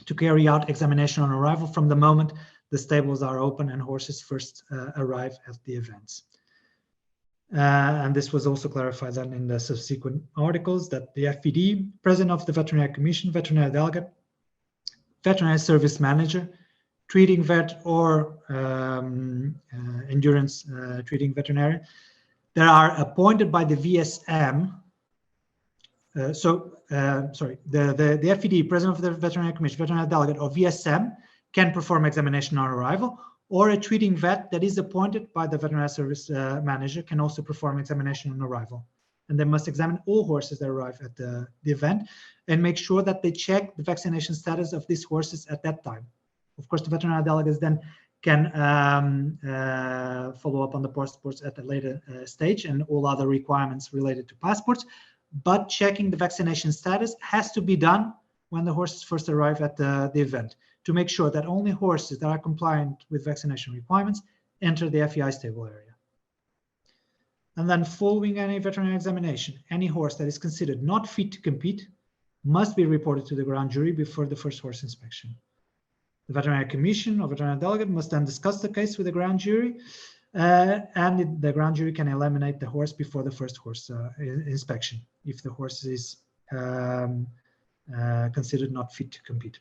to carry out examination on arrival from the moment the stables are open and horses first arrive at the events. And this was also clarified then in the subsequent articles, that the FVD, President of the Veterinary Commission, Veterinary Delegate, Veterinary Service Manager, treating vet, or endurance treating veterinarian, that are appointed by the VSM. The FVD, President of the Veterinary Commission, Veterinary Delegate, or VSM, can perform examination on arrival, or a treating vet that is appointed by the Veterinary Service Manager can also perform examination on arrival. And they must examine all horses that arrive at the event and make sure that they check the vaccination status of these horses at that time. Of course, the veterinary delegates then can follow up on the passports at a later stage and all other requirements related to passports. But checking the vaccination status has to be done when the horses first arrive at the event, to make sure that only horses that are compliant with vaccination requirements enter the FEI stable area. And then, following any veterinary examination, any horse that is considered not fit to compete must be reported to the grand jury before the first horse inspection. The veterinary commission or veterinary delegate must then discuss the case with the grand jury, and the grand jury can eliminate the horse before the first horse inspection if the horse is considered not fit to compete.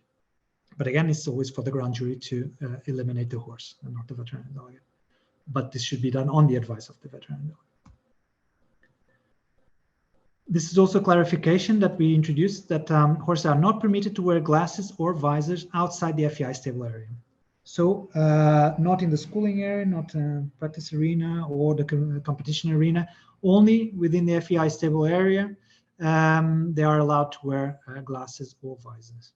But again, it's always for the grand jury to eliminate the horse and not the veterinary delegate. But this should be done on the advice of the veterinary delegate. This is also clarification that we introduced, that horses are not permitted to wear glasses or visors outside the FEI stable area. So not in the schooling area, not practice arena or the competition arena, only within the FEI stable area, they are allowed to wear glasses or visors.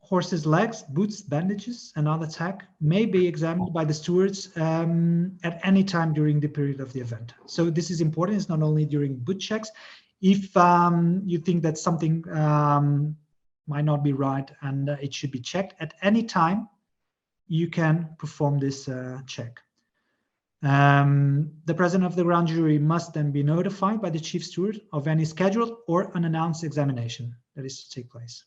horses' legs, boots, bandages, and other tech may be examined by the stewards at any time during the period of the event. So this is important. It's not only during boot checks. If you think that something might not be right and it should be checked at any time, you can perform this check. The president of the grand jury must then be notified by the chief steward of any scheduled or unannounced examination that is to take place.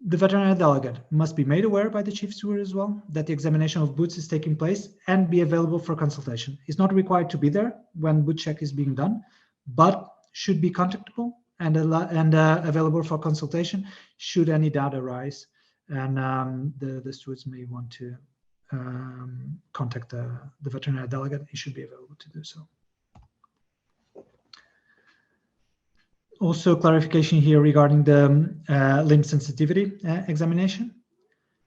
The veterinary delegate must be made aware by the chief steward as well that the examination of boots is taking place and be available for consultation. He's not required to be there when boot check is being done, but should be contactable and available for consultation should any doubt arise, and the stewards may want to contact the veterinary delegate. He should be available to do so. Also, clarification here regarding the limb sensitivity examination.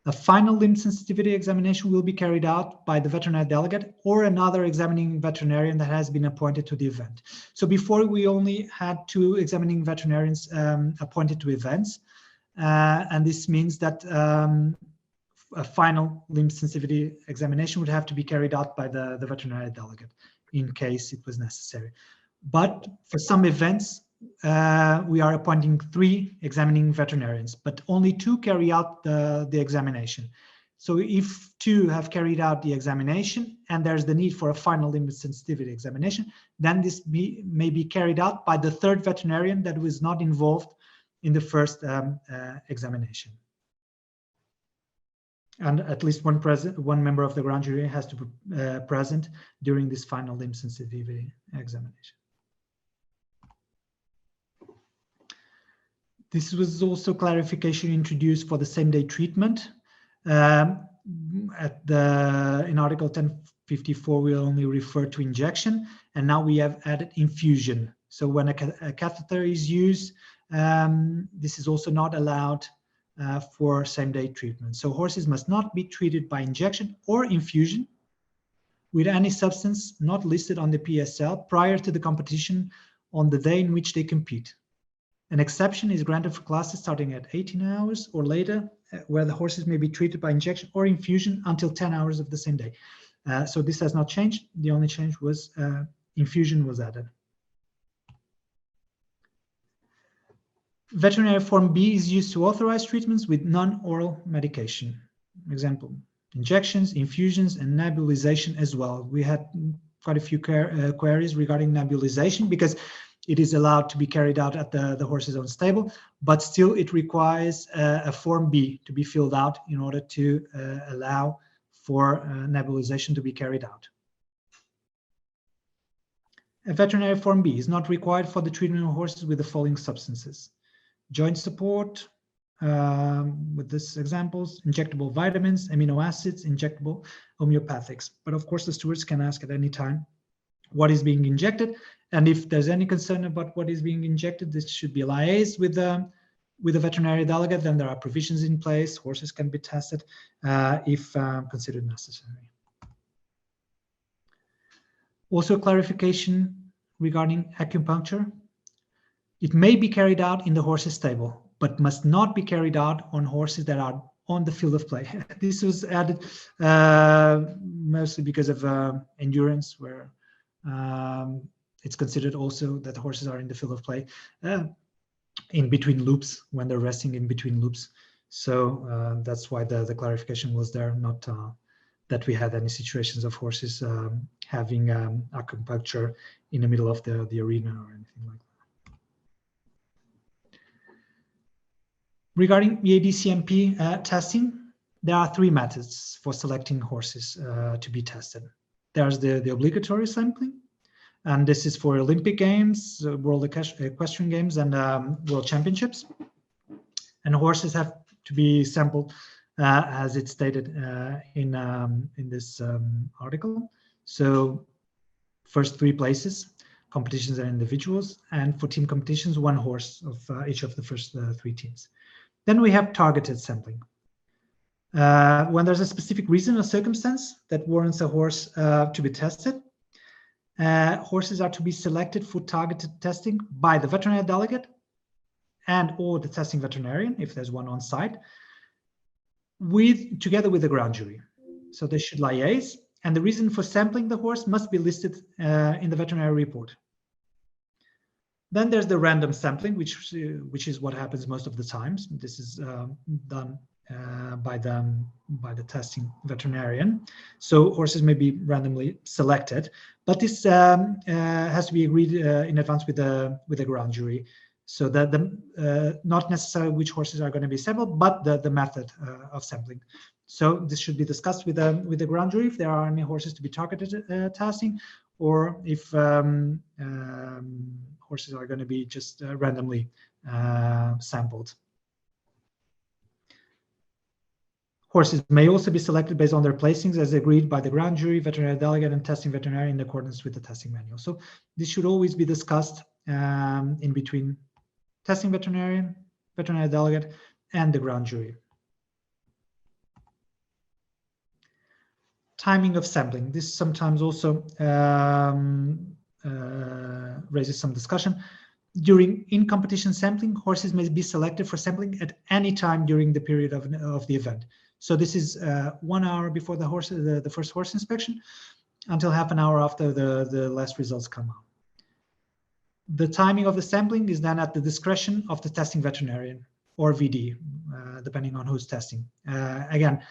A final limb sensitivity examination will be carried out by the veterinary delegate or another examining veterinarian that has been appointed to the event. So before, we only had 2 examining veterinarians appointed to events, and this means that a final limb sensitivity examination would have to be carried out by the veterinary delegate in case it was necessary. But for some events, we are appointing 3 examining veterinarians, but only 2 carry out the examination. So if 2 have carried out the examination and there's the need for a final limb sensitivity examination, then this may be carried out by the 3rd veterinarian that was not involved in the first examination. And at least one member of the grand jury has to be present during this final limb sensitivity examination. This was also clarification introduced for the same-day treatment. In Article 1054, we only refer to injection, and now we have added infusion. So when a catheter is used, this is also not allowed for same-day treatment. So horses must not be treated by injection or infusion with any substance not listed on the PSL prior to the competition on the day in which they compete. An exception is granted for classes starting at 18 hours or later, where the horses may be treated by injection or infusion until 10 hours of the same day. So this has not changed. The only change was infusion was added. Veterinary Form B is used to authorize treatments with non-oral medication. Example, injections, infusions, and nebulization as well. We had quite a few queries regarding nebulization because it is allowed to be carried out at the horse's own stable, but still it requires a Form B to be filled out in order to allow for nebulization to be carried out. A veterinary Form B is not required for the treatment of horses with the following substances: joint support, with these examples, injectable vitamins, amino acids, injectable homeopathics. But of course, the stewards can ask at any time what is being injected, and if there's any concern about what is being injected, this should be liaised with the veterinary delegate. Then there are provisions in place. Horses can be tested if considered necessary. Also, clarification regarding acupuncture. It may be carried out in the horse's stable, but must not be carried out on horses that are on the field of play. This was added mostly because of endurance, where it's considered also that horses are in the field of play in between loops, when they're resting in between loops. So that's why the clarification was there, not that we had any situations of horses having acupuncture in the middle of the arena or anything like that. Regarding EAD-CMP testing, there are 3 methods for selecting horses to be tested. There's the obligatory sampling, and this is for Olympic Games, World Equestrian Games, and World Championships. And horses have to be sampled as it's stated in this article. So first 3 places, competitions and individuals, and for team competitions, 1 horse of each of the first 3 teams. Then we have targeted sampling. When there's a specific reason or circumstance that warrants a horse to be tested, horses are to be selected for targeted testing by the veterinary delegate and or the testing veterinarian, if there's one on site, together with the ground jury. So they should liaise, and the reason for sampling the horse must be listed in the veterinary report. Then there's the random sampling, which is what happens most of the times. This is done by the testing veterinarian. So horses may be randomly selected, but this has to be agreed in advance with the ground jury. So that not necessarily which horses are going to be sampled, but the method of sampling. So this should be discussed with the ground jury if there are any horses to be targeted testing, or if horses are going to be just randomly sampled. Horses may also be selected based on their placings as agreed by the ground jury, veterinary delegate, and testing veterinarian in accordance with the testing manual. So this should always be discussed in between testing veterinarian, veterinary delegate, and the ground jury. Timing of sampling. This sometimes also raises some discussion. During in-competition sampling, horses may be selected for sampling at any time during the period of the event. So this is 1 hour before the first horse inspection until half an hour after the last results come out. The timing of the sampling is then at the discretion of the testing veterinarian or VD, depending on who's testing. Again,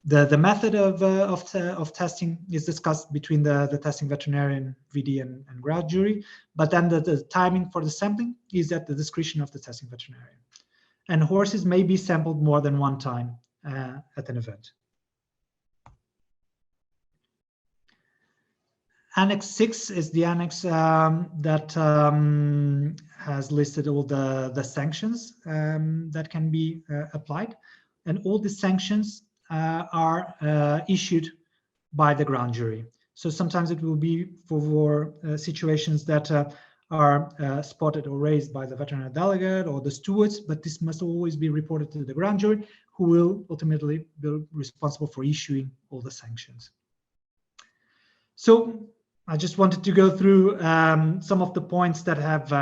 the method of testing is discussed between the testing veterinarian, VD, and ground jury, but then the timing for the sampling is at the discretion of the testing veterinarian. And horses may be sampled more than one time at an event. Annex 6 is the annex that has listed all the sanctions that can be applied, and all the sanctions are issued by the ground jury. So sometimes it will be for situations that are spotted or raised by the veterinary delegate or the stewards, but this must always be reported to the ground jury, who will ultimately be responsible for issuing all the sanctions. So I just wanted to go through some of the points that have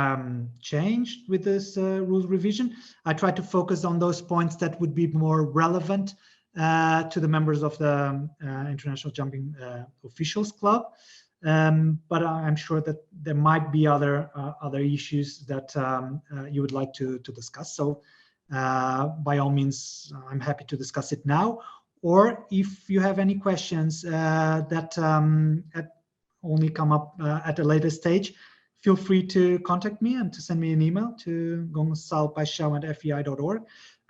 changed with this rules revision. I tried to focus on those points that would be more relevant to the members of the International Jumping Officials Club, but I'm sure that there might be other issues that you would like to discuss. So by all means, I'm happy to discuss it now. Or if you have any questions that only come up at a later stage, feel free to contact me and to send me an email to gonçalpaixão@fei.org.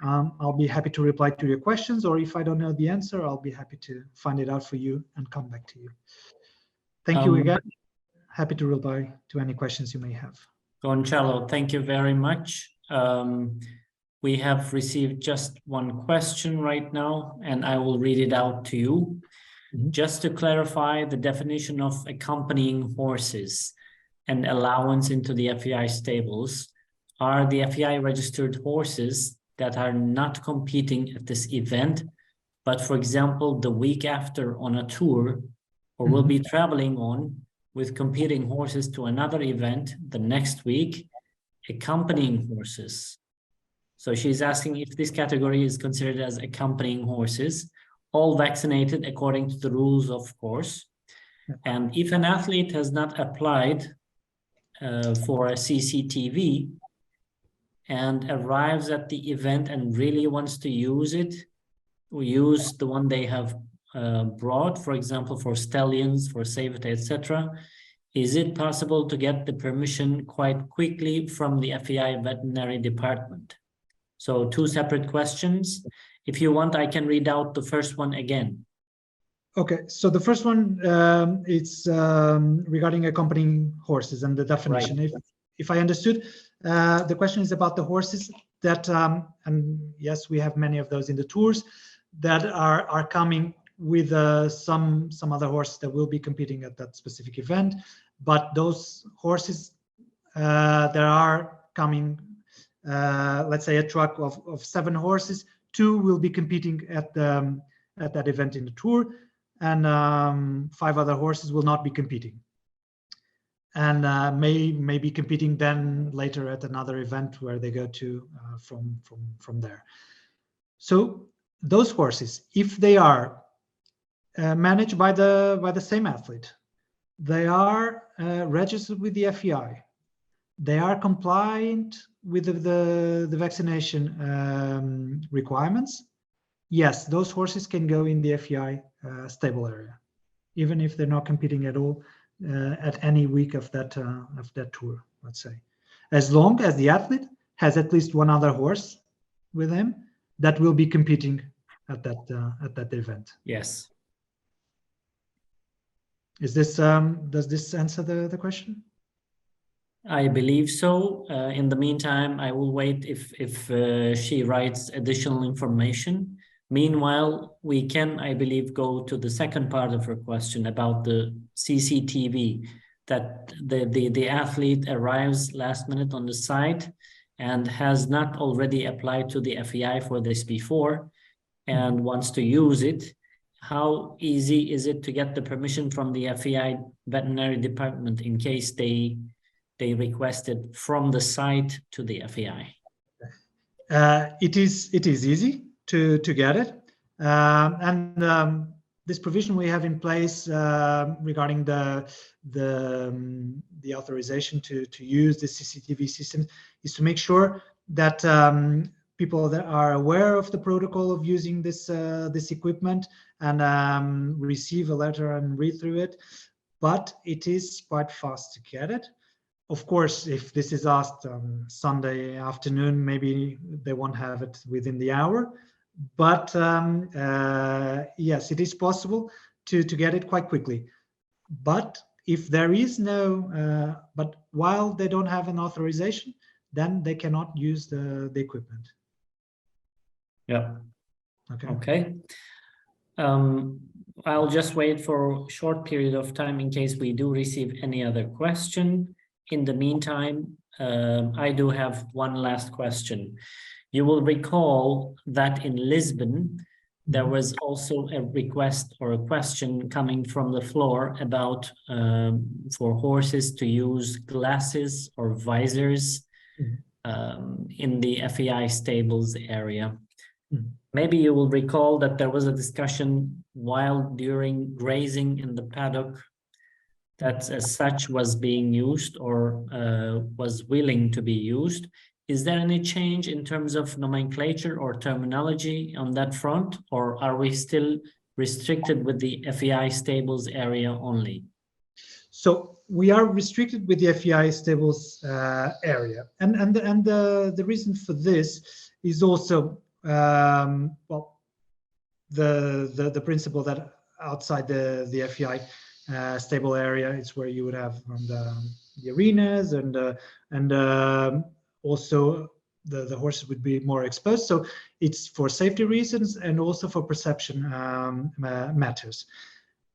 I'll be happy to reply to your questions, or if I don't know the answer, I'll be happy to find it out for you and come back to you. Thank you again. Happy to reply to any questions you may have. Gonçalo, thank you very much. We have received just one question right now, and I will read it out to you. Just to clarify the definition of accompanying horses and allowance into the FEI stables, are the FEI registered horses that are not competing at this event, but for example, the week after on a tour, or will be traveling on with competing horses to another event the next week, accompanying horses. So she's asking if this category is considered as accompanying horses, all vaccinated according to the rules, of course. And if an athlete has not applied for a CCTV and arrives at the event and really wants to use it, or use the one they have brought, for example, for stallions, for safety, etc., is it possible to get the permission quite quickly from the FEI veterinary department? So 2 separate questions. If you want, I can read out the first one again. Okay, so the first one, it's regarding accompanying horses and the definition. Right. If I understood, the question is about the horses that, and yes, we have many of those in the tours, that are coming with some other horses that will be competing at that specific event. But those horses that are coming, let's say a truck of 7 horses, 2 will be competing at that event in the tour, and 5 other horses will not be competing, and may be competing then later at another event where they go to from there. So those horses, if they are managed by the same athlete, they are registered with the FEI, they are compliant with the vaccination requirements, yes, those horses can go in the FEI stable area, even if they're not competing at all at any week of that tour, let's say, as long as the athlete has at least one other horse with him that will be competing at that event. Yes. Is this does this answer the question? I believe so. In the meantime, I will wait if she writes additional information. Meanwhile, we can, I believe, go to the second part of her question about the CCTV, that the athlete arrives last minute on the site and has not already applied to the FEI for this before and wants to use it. How easy is it to get the permission from the FEI veterinary department in case they requested from the site to the FEI? It is easy to get it, and this provision we have in place regarding the authorization to use the CCTV system is to make sure that people that are aware of the protocol of using this equipment and receive a letter and read through it. But it is quite fast to get it. Of course, if this is asked on Sunday afternoon, maybe they won't have it within the hour. But yes, it is possible to get it quite quickly. But if there is no, but while they don't have an authorization, then they cannot use the equipment. Yeah. Okay. I'll just wait for a short period of time in case we do receive any other question. In the meantime, I do have one last question. You will recall that in Lisbon, there was also a request or a question coming from the floor about for horses to use glasses or visors in the FEI stables area. Maybe you will recall that there was a discussion while during grazing in the paddock that as such was being used or was willing to be used. Is there any change in terms of nomenclature or terminology on that front, or are we still restricted with the FEI stables area only? So we are restricted with the FEI stables area, and the reason for this is also well, the principle that outside the FEI stable area, it's where you would have the arenas and also the horses would be more exposed. So it's for safety reasons and also for perception matters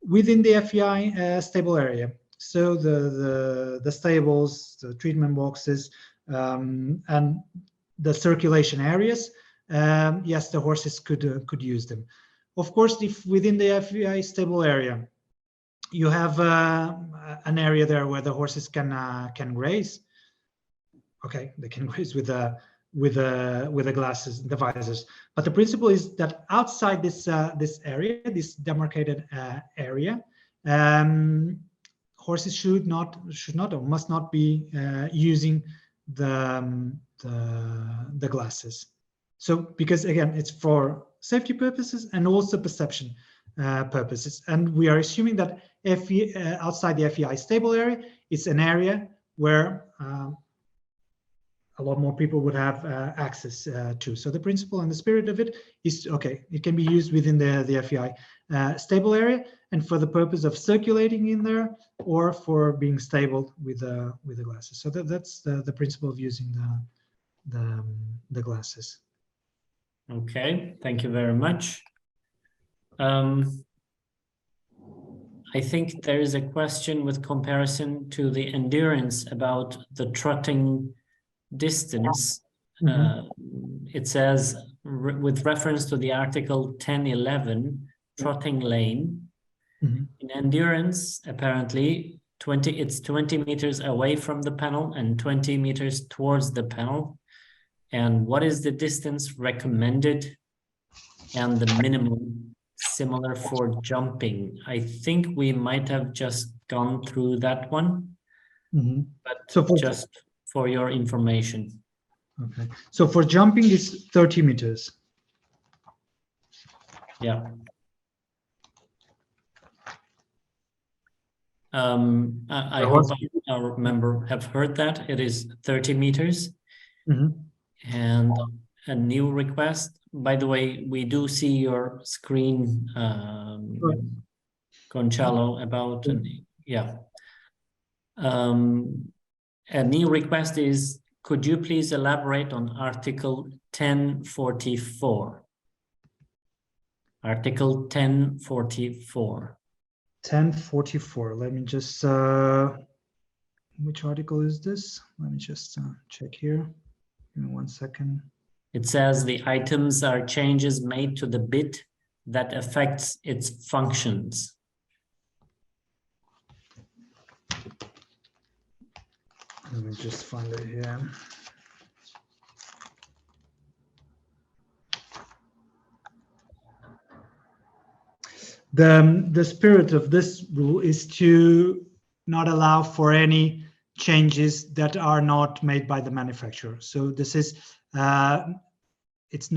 within the FEI stable area. So the stables, the treatment boxes, and the circulation areas, yes, the horses could use them. Of course, if within the FEI stable area you have an area there where the horses can graze, okay, they can graze with the glasses, the visors. But the principle is that outside this area, this demarcated area, horses should not or must not be using the glasses. So because again, it's for safety purposes and also perception purposes, and we are assuming that outside the FEI stable area, it's an area where a lot more people would have access to. So the principle and the spirit of it is, okay, it can be used within the FEI stable area and for the purpose of circulating in there or for being stabled with the glasses. So that's the principle of using the glasses. Okay, thank you very much. I think there is a question with comparison to the endurance about the trotting distance. It says with reference to the article 1011 trotting lane, in endurance apparently it's 20 meters away from the panel and 20 meters towards the panel. And what is the distance recommended and the minimum similar for jumping. I think we might have just gone through that one, but So for, just for your information. okay. So for jumping, it's 30 meters. Yeah. I hope our member have heard that. It is 30 meters. And a new request. By the way, we do see your screen, Gonçalo, about, yeah. A new request is, could you please elaborate on Article 1044? Article 1044. 1044. Let me just, which article is this? Let me just check here. Give me 1 second. It says the items are changes made to the bit that affects its functions. Let me just find it here. The spirit of this rule is to not allow for any changes that are not made by the manufacturer. So this is it's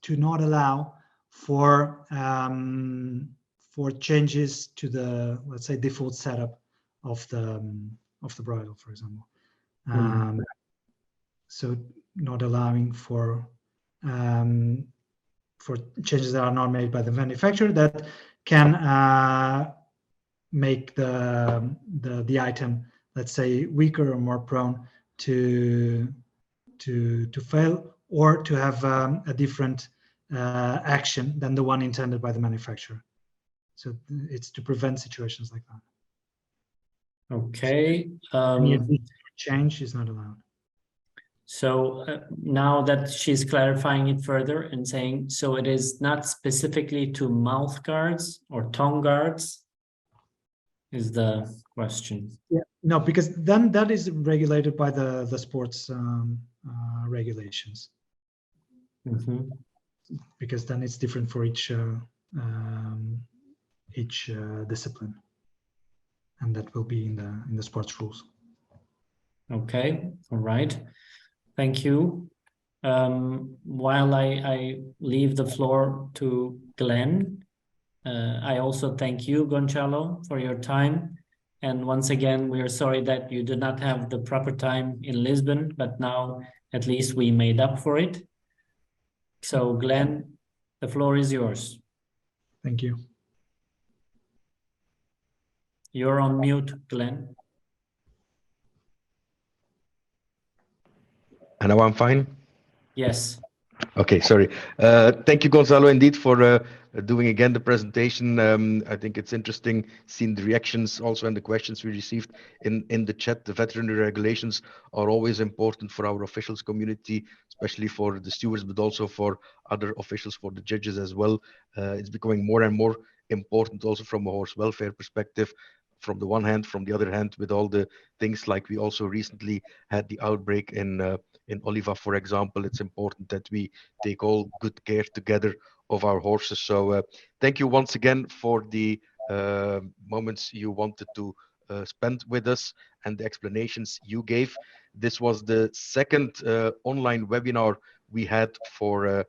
to not allow for changes to the, let's say, default setup of the bridle, for example. So not allowing for changes that are not made by the manufacturer that can make the item, let's say, weaker or more prone to fail, or to have a different action than the one intended by the manufacturer. So it's to prevent situations like that. Okay. Any change is not allowed. So now that she's clarifying it further and saying, so it is not specifically to mouth guards or tongue guards, is the question. Yeah, no, because then that is regulated by the sports regulations. Because then it's different for each discipline, and that will be in the sports rules. Okay, all right. Thank you. While I leave the floor to Glenn, I also thank you, Gonçalo, for your time. And once again, we are sorry that you did not have the proper time in Lisbon, but now at least we made up for it. So Glenn, the floor is yours. Thank you. You're on mute, Glenn. And now I'm fine? Yes. Okay, sorry. Thank you, Gonzalo, indeed, for doing again the presentation. I think it's interesting seeing the reactions also and the questions we received in the chat. The veterinary regulations are always important for our officials community, especially for the stewards, but also for other officials, for the judges as well. It's becoming more and more important also from a horse welfare perspective. From the one hand, from the other hand, with all the things like we also recently had the outbreak in Oliva, for example, it's important that we take all good care together of our horses. So thank you once again for the moments you wanted to spend with us and the explanations you gave. This was the second online webinar we had for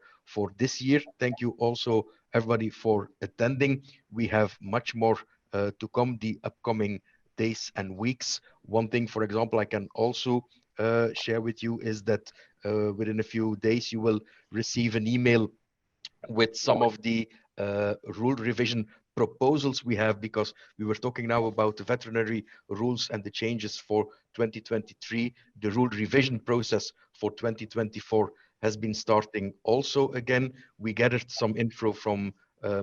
this year. Thank you also everybody for attending. We have much more to come the upcoming days and weeks. One thing, for example, I can also share with you is that within a few days you will receive an email with some of the rule revision proposals we have, because we were talking now about the veterinary rules and the changes for 2023. The rule revision process for 2024 has been starting also again. We gathered some info from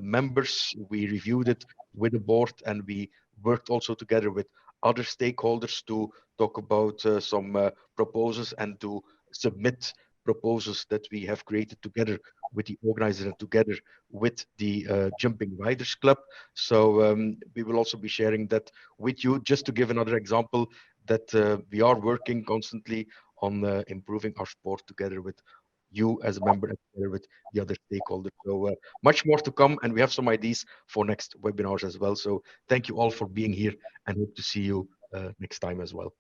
members, we reviewed it with the board, and we worked also together with other stakeholders to talk about some proposals and to submit proposals that we have created together with the organizer and together with the Jumping Riders Club. So we will also be sharing that with you, just to give another example that we are working constantly on improving our sport together with you as a member and together with the other stakeholders. So much more to come, and we have some ideas for next webinars as well. So thank you all for being here, and hope to see you next time as well.